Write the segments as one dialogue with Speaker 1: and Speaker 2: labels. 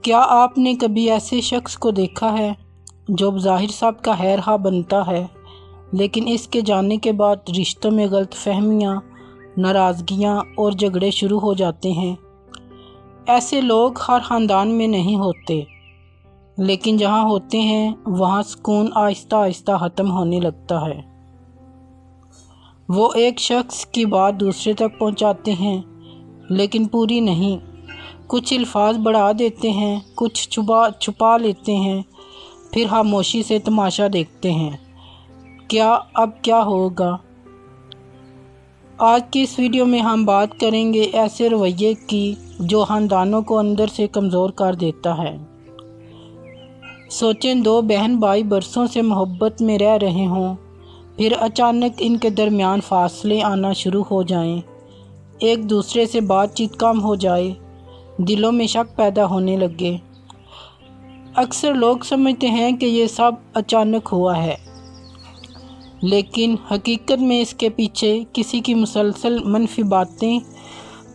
Speaker 1: کیا آپ نے کبھی ایسے شخص کو دیکھا ہے جو بظاہر سب کا خیر خواہ بنتا ہے، لیکن اس کے جانے کے بعد رشتوں میں غلط فہمیاں، ناراضگیاں اور جھگڑے شروع ہو جاتے ہیں؟ ایسے لوگ ہر خاندان میں نہیں ہوتے، لیکن جہاں ہوتے ہیں وہاں سکون آہستہ آہستہ ختم ہونے لگتا ہے۔ وہ ایک شخص کی بات دوسرے تک پہنچاتے ہیں، لیکن پوری نہیں۔ کچھ الفاظ بڑھا دیتے ہیں، کچھ چھپا لیتے ہیں، پھر خاموشی سے تماشا دیکھتے ہیں۔ اب کیا ہوگا؟ آج کی اس ویڈیو میں ہم بات کریں گے ایسے رویے کی جو خاندانوں کو اندر سے کمزور کر دیتا ہے۔ سوچیں، دو بہن بھائی برسوں سے محبت میں رہ رہے ہوں، پھر اچانک ان کے درمیان فاصلے آنا شروع ہو جائیں، ایک دوسرے سے بات چیت کم ہو جائے، دلوں میں شک پیدا ہونے لگے۔ اکثر لوگ سمجھتے ہیں کہ یہ سب اچانک ہوا ہے، لیکن حقیقت میں اس کے پیچھے کسی کی مسلسل منفی باتیں،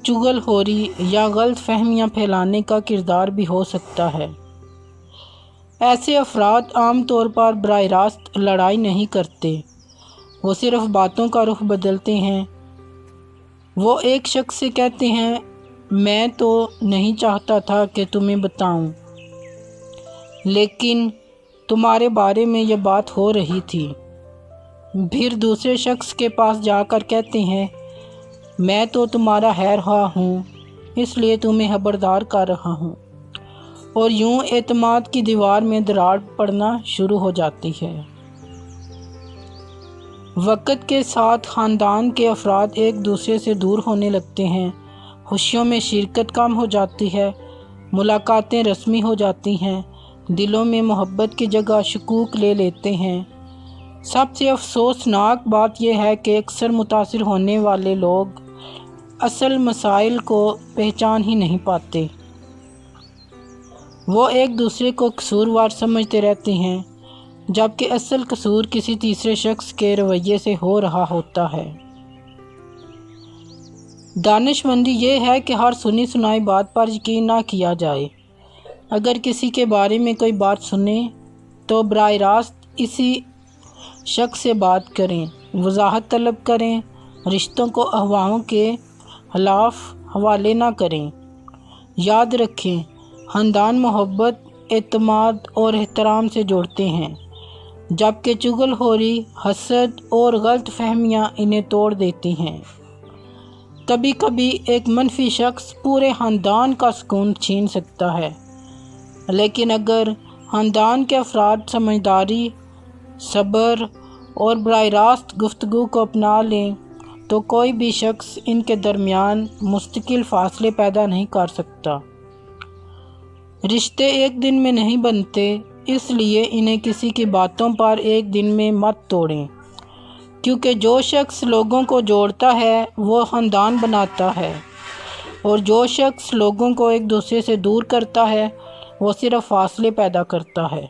Speaker 1: چغل خوری یا غلط فہمیاں پھیلانے کا کردار بھی ہو سکتا ہے۔ ایسے افراد عام طور پر براہ راست لڑائی نہیں کرتے، وہ صرف باتوں کا رخ بدلتے ہیں۔ وہ ایک شخص سے کہتے ہیں، میں تو نہیں چاہتا تھا کہ تمہیں بتاؤں، لیکن تمہارے بارے میں یہ بات ہو رہی تھی۔ پھر دوسرے شخص کے پاس جا کر کہتے ہیں، میں تو تمہارا خیر خواہ ہوں، اس لیے تمہیں خبردار کر رہا ہوں، اور یوں اعتماد کی دیوار میں دراڑ پڑنا شروع ہو جاتی ہے۔ وقت کے ساتھ خاندان کے افراد ایک دوسرے سے دور ہونے لگتے ہیں، خوشیوں میں شرکت کم ہو جاتی ہے، ملاقاتیں رسمی ہو جاتی ہیں، دلوں میں محبت کی جگہ شکوک لے لیتے ہیں۔ سب سے افسوسناک بات یہ ہے کہ اکثر متاثر ہونے والے لوگ اصل مسائل کو پہچان ہی نہیں پاتے۔ وہ ایک دوسرے کو قصوروار سمجھتے رہتے ہیں، جبکہ اصل قصور کسی تیسرے شخص کے رویے سے ہو رہا ہوتا ہے۔ دانشمندی یہ ہے کہ ہر سنی سنائی بات پر یقین نہ کیا جائے۔ اگر کسی کے بارے میں کوئی بات سنیں تو براہ راست اسی شخص سے بات کریں، وضاحت طلب کریں، رشتوں کو افواہوں کے خلاف حوالے نہ کریں۔ یاد رکھیں، خاندان محبت، اعتماد اور احترام سے جوڑتے ہیں، جبکہ چغل خوری، حسد اور غلط فہمیاں انہیں توڑ دیتی ہیں۔ کبھی کبھی ایک منفی شخص پورے خاندان کا سکون چھین سکتا ہے، لیکن اگر خاندان کے افراد سمجھداری، صبر اور براہ راست گفتگو کو اپنا لیں تو کوئی بھی شخص ان کے درمیان مستقل فاصلے پیدا نہیں کر سکتا۔ رشتے ایک دن میں نہیں بنتے، اس لیے انہیں کسی کی باتوں پر ایک دن میں مت توڑیں، کیونکہ جو شخص لوگوں کو جوڑتا ہے وہ خاندان بناتا ہے، اور جو شخص لوگوں کو ایک دوسرے سے دور کرتا ہے وہ صرف فاصلے پیدا کرتا ہے۔